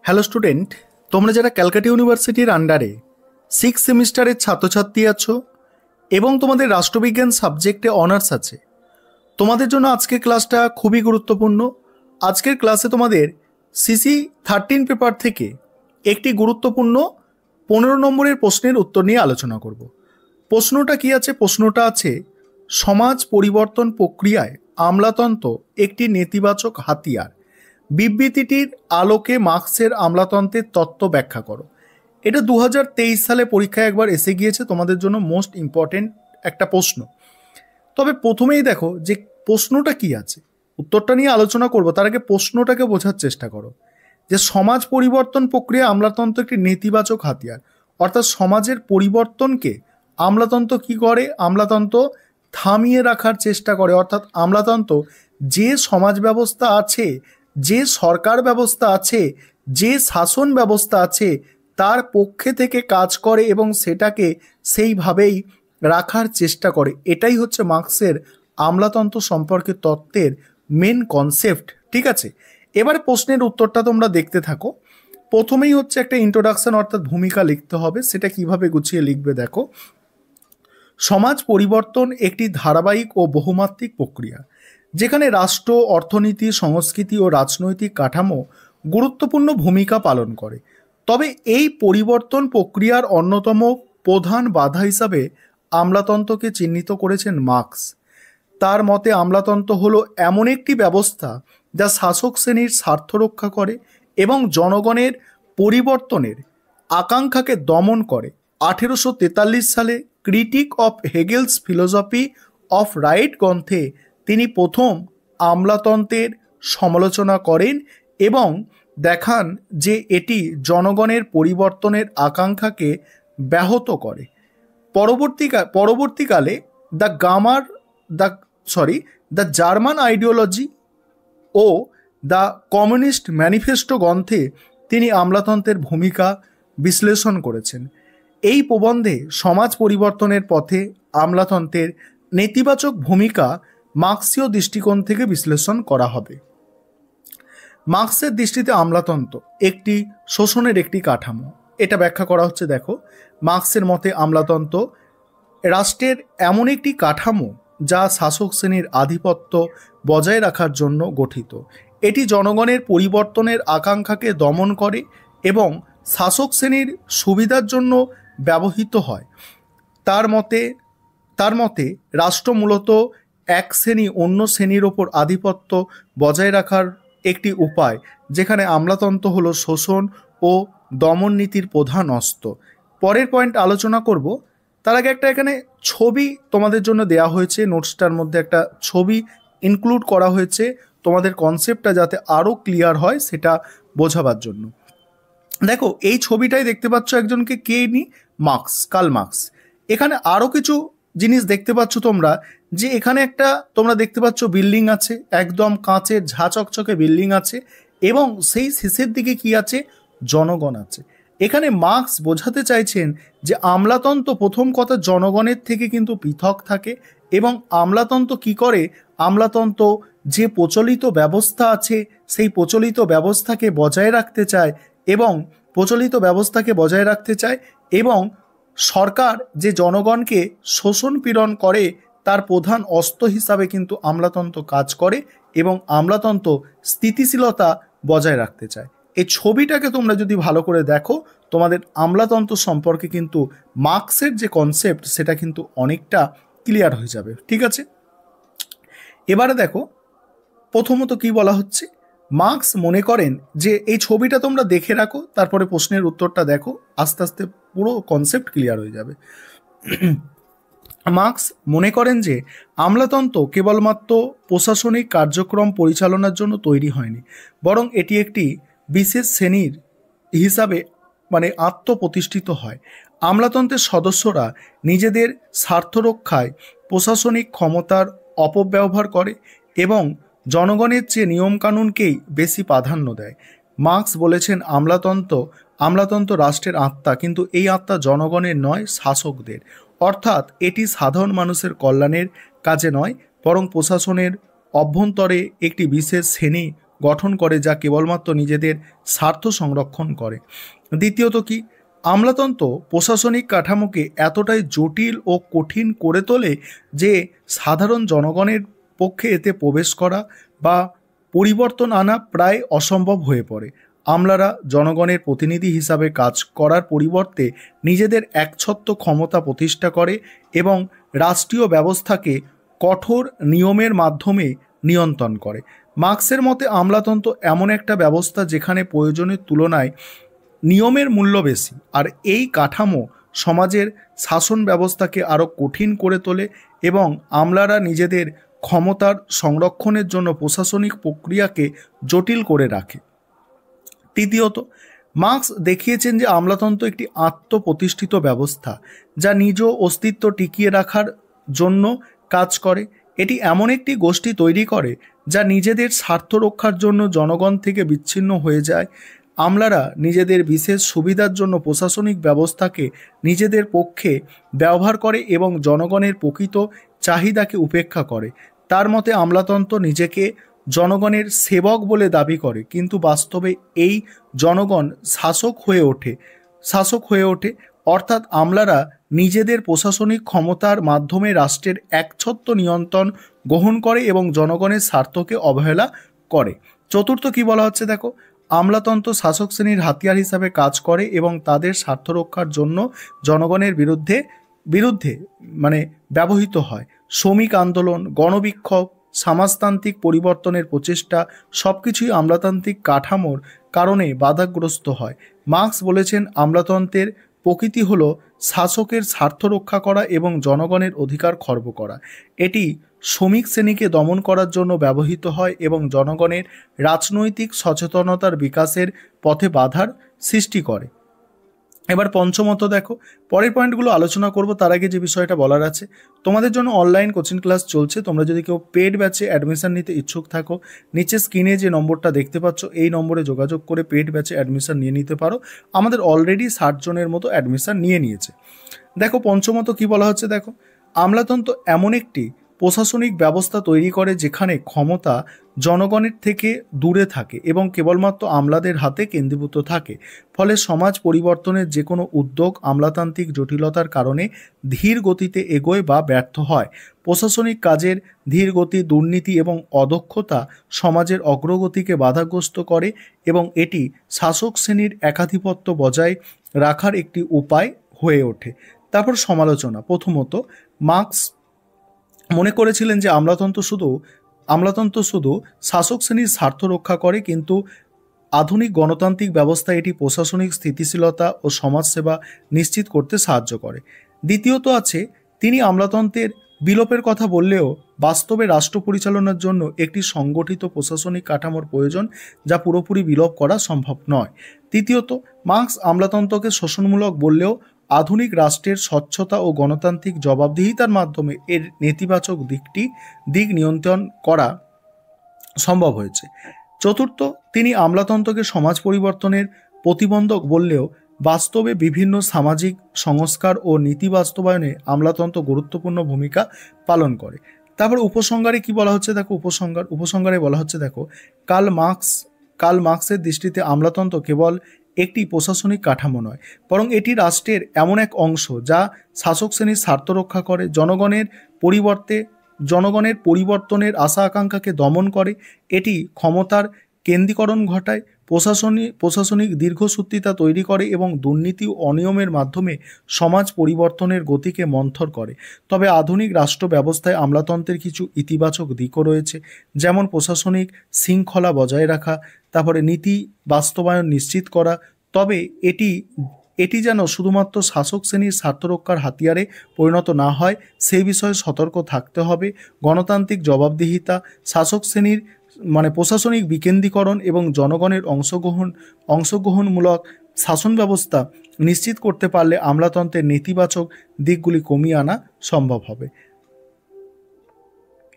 Hello student, তোমরা যারা ক্যালকাটা ইউনিভার্সিটির আন্ডারে 6 সেমিস্টারের ছাত্রছাত্রী আছো এবং তোমাদের রাষ্ট্রবিজ্ঞান সাবজেক্টে অনার্স আছে, তোমাদের জন্য আজকের ক্লাসটা খুবই গুরুত্বপূর্ণ। আজকের ক্লাসে তোমাদের সিসি 13 পেপার থেকে একটি গুরুত্বপূর্ণ 15 নম্বরের প্রশ্নের উত্তর নিয়ে আলোচনা করব। প্রশ্নটা কি আছে? প্রশ্নটা আছে, সমাজ পরিবর্তন প্রক্রিয়ায় আমলাতন্ত্র একটি নেতিবাচক হাতিয়ার, বিবৃতিটির আলোকে মার্ক্সের আমলাতন্ত্রের তত্ত্ব ব্যাখ্যা করো। এটা 2023 সালে পরীক্ষায় একবার এসে গিয়েছে, তোমাদের জন্য মোস্ট ইম্পর্টেন্ট একটা প্রশ্ন। তবে প্রথমেই দেখো যে প্রশ্নটা কি আছে, উত্তরটা নিয়ে আলোচনা করব, তার আগে প্রশ্নটাকে বোঝার চেষ্টা করো যে সমাজ পরিবর্তন প্রক্রিয়া আমলাতন্ত্র একটি নেতিবাচক হাতিয়ার, অর্থাৎ সমাজের পরিবর্তনকে আমলাতন্ত্র কি করে? আমলাতন্ত্র থামিয়ে রাখার চেষ্টা করে। অর্থাৎ আমলাতন্ত্র যে সমাজ ব্যবস্থা আছে, যে সরকার ব্যবস্থা আছে, যে শাসন ব্যবস্থা আছে, তার পক্ষে থেকে কাজ করে এবং সেটাকে সেইভাবেই রাখার চেষ্টা করে। এটাই হচ্ছে মার্ক্সের আমলাতন্ত্র সম্পর্কে তত্ত্বের মেন কনসেপ্ট। ঠিক আছে, এবারে প্রশ্নের উত্তরটা তোমরা দেখতে থাকো। প্রথমেই হচ্ছে একটা ইন্ট্রোডাকশন অর্থাৎ ভূমিকা লিখতে হবে, সেটা কিভাবে গুছিয়ে লিখবে দেখো। সমাজ পরিবর্তন একটি ধারাবাহিক ও বহুমাত্রিক প্রক্রিয়া, যেখানে রাষ্ট্র, অর্থনীতি, সংস্কৃতি ও রাজনৈতিক কাঠামো গুরুত্বপূর্ণ ভূমিকা পালন করে। তবে এই পরিবর্তন প্রক্রিয়ার অন্যতম প্রধান বাধা হিসাবে আমলাতন্ত্রকে চিহ্নিত করেছেন মার্ক্স। তার মতে আমলাতন্ত্র হলো এমন একটি ব্যবস্থা যা শাসক শ্রেণীর স্বার্থ রক্ষা করে এবং জনগণের পরিবর্তনের আকাঙ্ক্ষাকে দমন করে। 1843 সালে critic of Hegel's philosophy of right গ্রন্থে তিনি প্রথম আমলাতন্ত্রের সমালোচনা করেন এবং দেখান যে এটি জনগণের পরিবর্তনের আকাঙ্ক্ষাকে ব্যাহত করে। পরবর্তীকালে দ্য জার্মান আইডিওলজি ও দ্য কমিউনিস্ট ম্যানিফেস্টো গ্রন্থে তিনি আমলাতন্ত্রের ভূমিকা বিশ্লেষণ করেছেন। এই প্রবন্ধে সমাজ পরিবর্তনের পথে আমলাতন্ত্রের নেতিবাচক ভূমিকা মার্ক্সীয় দৃষ্টিকোণ থেকে বিশ্লেষণ করা হবে। মার্ক্সের দৃষ্টিতে আমলাতন্ত্র একটি শোষণের একটি কাঠামো, এটা ব্যাখ্যা করা হচ্ছে। দেখো, মার্ক্সের মতে আমলাতন্ত্র রাষ্ট্রের এমন একটি কাঠামো যা শাসক শ্রেণীর আধিপত্য বজায় রাখার জন্য গঠিত। এটি জনগণের পরিবর্তনের আকাঙ্ক্ষাকে দমন করে এবং শাসক শ্রেণীর সুবিধার জন্য ব্যবহৃত হয়। তার মতে রাষ্ট্র মূলত এক শ্রেণী অন্য শ্রেণীর ওপর আধিপত্য বজায় রাখার একটি উপায়, যেখানে আমলাতন্ত্র হলো শোষণ ও দমন নীতির প্রধান অস্ত্র। পরের পয়েন্ট আলোচনা করব, তার আগে একটা এখানে ছবি তোমাদের জন্য দেয়া হয়েছে, নোটসটার মধ্যে একটা ছবি ইনক্লুড করা হয়েছে তোমাদের কনসেপ্টটা যাতে আরও ক্লিয়ার হয় সেটা বোঝাবার জন্য। দেখো, এই ছবিটাই দেখতে পাচ্ছ একজনকে, কে ইনি? Marx, Karl Marx. এখানে আরও কিছু জিনিস দেখতে পাচ্ছ তোমরা, যে এখানে একটা তোমরা দেখতে পাচ্ছ বিল্ডিং আছে, একদম কাঁচের ঝা চকচকে বিল্ডিং আছে এবং সেই শেষের দিকে কি আছে? জনগণ আছে। এখানে মার্ক্স বোঝাতে চাইছেন যে আমলাতন্ত্র প্রথম কথা জনগণের থেকে কিন্তু পৃথক থাকে এবং আমলাতন্ত্র কি করে? আমলাতন্ত্র যে প্রচলিত ব্যবস্থা আছে সেই প্রচলিত ব্যবস্থাকে বজায় রাখতে চায় এবং সরকার যে জনগণকে শোষণ পীড়ন করে তার প্রধান অস্ত্র হিসাবে কিন্তু আমলাতন্ত্র কাজ করে এবং আমলাতন্ত্র স্থিতিশীলতা বজায় রাখতে চায়। এই ছবিটাকে তোমরা যদি ভালো করে দেখো, তোমাদের আমলাতন্ত্র সম্পর্কে কিন্তু মার্ক্সের যে কনসেপ্ট সেটা কিন্তু অনেকটা ক্লিয়ার হয়ে যাবে। ঠিক আছে, এবারে দেখো প্রথমত কি বলা হচ্ছে। মার্ক্স মনে করেন যে এই ছবিটা তোমরা দেখে রাখো, তারপরে প্রশ্নের উত্তরটা দেখো, আস্তে আস্তে পুরো কনসেপ্ট ক্লিয়ার হয়ে যাবে। মার্ক্স মনে করেন যে আমলাতন্ত্র কেবলমাত্র প্রশাসনিক কার্যক্রম পরিচালনার জন্য তৈরি হয়নি, বরং এটি একটি বিশেষ শ্রেণীর হিসাবে আত্মপ্রতিষ্ঠিত হয়। আমলাতন্ত্রের সদস্যরা নিজেদের স্বার্থ রক্ষায় প্রশাসনিক ক্ষমতার অপব্যবহার করে এবং জনগণের চেয়ে নিয়মকানুনকেই বেশি প্রাধান্য দেয়। মার্ক্স বলেছেন আমলাতন্ত্র রাষ্ট্রের আত্মা, কিন্তু এই আত্মা জনগণের নয়, শাসকদের। অর্থাৎ এটি সাধারণ মানুষের কল্যাণের কাজে নয়, বরং প্রশাসনের অভ্যন্তরে একটি বিশেষ শ্রেণী গঠন করে যা কেবলমাত্র নিজেদের স্বার্থ সংরক্ষণ করে। দ্বিতীয়ত কি, আমলাতন্ত্র প্রশাসনিক কাঠামোকে এতটাই জটিল ও কঠিন করে তোলে যে সাধারণ জনগণের পক্ষে এতে প্রবেশ করা বা পরিবর্তন আনা প্রায় অসম্ভব হয়ে পড়ে। আমলারা জনগণের প্রতিনিধি হিসাবে কাজ করার পরিবর্তে নিজেদের একচ্ছত্র ক্ষমতা প্রতিষ্ঠা করে এবং রাষ্ট্রীয় ব্যবস্থাকে কঠোর নিয়মের মাধ্যমে নিয়ন্ত্রণ করে। মার্ক্সের মতে আমলাতন্ত্র এমন একটা ব্যবস্থা যেখানে প্রয়োজনের তুলনায় নিয়মের মূল্য বেশি, আর এই কাঠামো সমাজের শাসন ব্যবস্থাকে আরও কঠিন করে তোলে এবং আমলারা নিজেদের ক্ষমতার সংরক্ষণের জন্য প্রশাসনিক প্রক্রিয়াকে জটিল করে রাখে। তৃতীয়ত, মার্ক্স দেখিয়েছেন যে আমলাতন্ত্র একটি আত্মপ্রতিষ্ঠিত ব্যবস্থা যা নিজ অস্তিত্ব টিকিয়ে রাখার জন্য কাজ করে। এটি এমন একটি গোষ্ঠী তৈরি করে যা নিজেদের স্বার্থ রক্ষার জন্য জনগণ থেকে বিচ্ছিন্ন হয়ে যায়। আমলারা নিজেদের বিশেষ সুবিধার জন্য প্রশাসনিক ব্যবস্থাকে নিজেদের পক্ষে ব্যবহার করে এবং জনগণের প্রকৃত চাহিদাকে উপেক্ষা করে। তার মতে আমলাতন্ত্র নিজেকে জনগণের সেবক বলে দাবি করে, কিন্তু বাস্তবে এই জনগণ শাসক হয়ে ওঠে। অর্থাৎ আমলারা নিজেদের প্রশাসনিক ক্ষমতার মাধ্যমে রাষ্ট্রের একচ্ছত্র নিয়ন্ত্রণ গ্রহণ করে এবং জনগণের স্বার্থকে অবহেলা করে। চতুর্থ কি বলা হচ্ছে দেখো, আমলাতন্ত্র শাসক শ্রেণীর হাতিয়ার হিসাবে কাজ করে এবং তাদের স্বার্থ রক্ষার জন্য জনগণের বিরুদ্ধে ব্যবহৃত হয়। শ্রমিক আন্দোলন, গণবিক্ষোভ, সমাজতান্ত্রিক পরিবর্তনের প্রচেষ্টা সবকিছুই আমলাতান্ত্রিক কাঠামোর কারণে বাধাগ্রস্ত হয়। মার্ক্স বলেছেন আমলাতন্ত্রের প্রকৃতি হল শাসকের স্বার্থ রক্ষা করা এবং জনগণের অধিকার খর্ব করা। এটি শ্রমিক শ্রেণীকে দমন করার জন্য ব্যবহৃত হয় এবং জনগণের রাজনৈতিক সচেতনতার বিকাশের পথে বাধার সৃষ্টি করে। এবার পঞ্চমত দেখো, পরের পয়েন্টগুলো আলোচনা করব তার আগে যে বিষয়টা বলার আছে, তোমাদের জন্য অনলাইন কোচিং ক্লাস চলছে। তোমরা যদি কেউ পেড ব্যাচে অ্যাডমিশন নিতে ইচ্ছুক থাকো, নিচে স্ক্রিনে যে নম্বরটা দেখতে পাচ্ছ এই নম্বরে যোগাযোগ করে পেড ব্যাচে অ্যাডমিশন নিয়ে নিতে পারো। আমাদের অলরেডি 60 জনের মতো অ্যাডমিশন নিয়ে নিয়েছে। দেখো পঞ্চমত কি বলা হচ্ছে দেখো, আমলাতন্ত্র এমন একটি প্রশাসনিক ব্যবস্থা তৈরি করে যেখানে ক্ষমতা জনগণের থেকে দূরে থাকে এবং কেবলমাত্র আমলাদের হাতে কেন্দ্রীভূত থাকে। ফলে সমাজ পরিবর্তনের যে কোনো উদ্যোগ আমলাতান্ত্রিক জটিলতার কারণে ধীর গতিতে এগোয় বা ব্যর্থ হয়। প্রশাসনিক কাজের ধীর গতি, দুর্নীতি এবং অদক্ষতা সমাজের অগ্রগতিকে বাধাগ্রস্ত করে এবং এটি শাসক শ্রেণীর একাধিপত্য বজায় রাখার একটি উপায় হয়ে ওঠে। তারপর সমালোচনা। প্রথমত, মার্ক্স মনে করেছিলেন যে আমলাতন্ত্র শুধু শাসক শ্রেণীর স্বার্থ রক্ষা করে, কিন্তু আধুনিক গণতান্ত্রিক ব্যবস্থা এটি প্রশাসনিক স্থিতিশীলতা ও সমাজসেবা নিশ্চিত করতে সাহায্য করে। দ্বিতীয়ত আছে, তিনি আমলাতন্ত্রের বিলোপের কথা বললেও বাস্তবে রাষ্ট্র পরিচালনার জন্য একটি সংগঠিত প্রশাসনিক কাঠামোর প্রয়োজন, যা পুরোপুরি বিলোপ করা সম্ভব নয়। তৃতীয়ত, মার্ক্স আমলাতন্ত্রকে শোষণমূলক বললেও আধুনিক রাষ্ট্রের স্বচ্ছতা ও গণতান্ত্রিক জবাবদিহিতার মাধ্যমে এর নেতিবাচক দিক নিয়ন্ত্রণ করা সম্ভব হয়েছে। চতুর্থ, তিনি আমলাতন্ত্রকে সমাজ পরিবর্তনের প্রতিবন্ধক বললেও বাস্তবে বিভিন্ন সামাজিক সংস্কার ও নীতি বাস্তবায়নে আমলাতন্ত্র গুরুত্বপূর্ণ ভূমিকা পালন করে। তারপর উপসংহারে কি বলা হচ্ছে দেখো, উপসংহারে বলা হচ্ছে দেখো, কার্ল মার্ক্সের দৃষ্টিতে আমলাতন্ত্র কেবল একটি প্রশাসনিক কাঠামো নয়, বরং এটি রাষ্ট্রের এমন এক অংশ যা শাসক শ্রেণীর স্বার্থ রক্ষা করে, জনগণের পরিবর্তনের আশা আকাঙ্ক্ষাকে দমন করে, এটি ক্ষমতার কেন্দ্রীকরণ ঘটায়, প্রশাসনিক দীর্ঘসূত্রিতা তৈরি করে এবং দুর্নীতি ও অনিয়মের মাধ্যমে সমাজ পরিবর্তনের গতিকে মন্থর করে। তবে আধুনিক রাষ্ট্র ব্যবস্থায় আমলাতন্ত্রের কিছু ইতিবাচক দিকও রয়েছে, যেমন প্রশাসনিক শৃঙ্খলা বজায় রাখা, তারপরে নীতি বাস্তবায়ন নিশ্চিত করা। তবে এটি যেন শুধুমাত্র শাসক শ্রেণীর স্বার্থরক্ষার হাতিয়ারে পরিণত না হয় সেই বিষয়ে সতর্ক থাকতে হবে। গণতান্ত্রিক জবাবদিহিতা, শাসক শ্রেণীর প্রশাসনিক বিকেন্দ্রীকরণ এবং জনগণের অংশগ্রহণমূলক শাসন ব্যবস্থা নিশ্চিত করতে পারলে আমলাতন্ত্রের নেতিবাচক দিকগুলি কমিয়ে আনা সম্ভব হবে।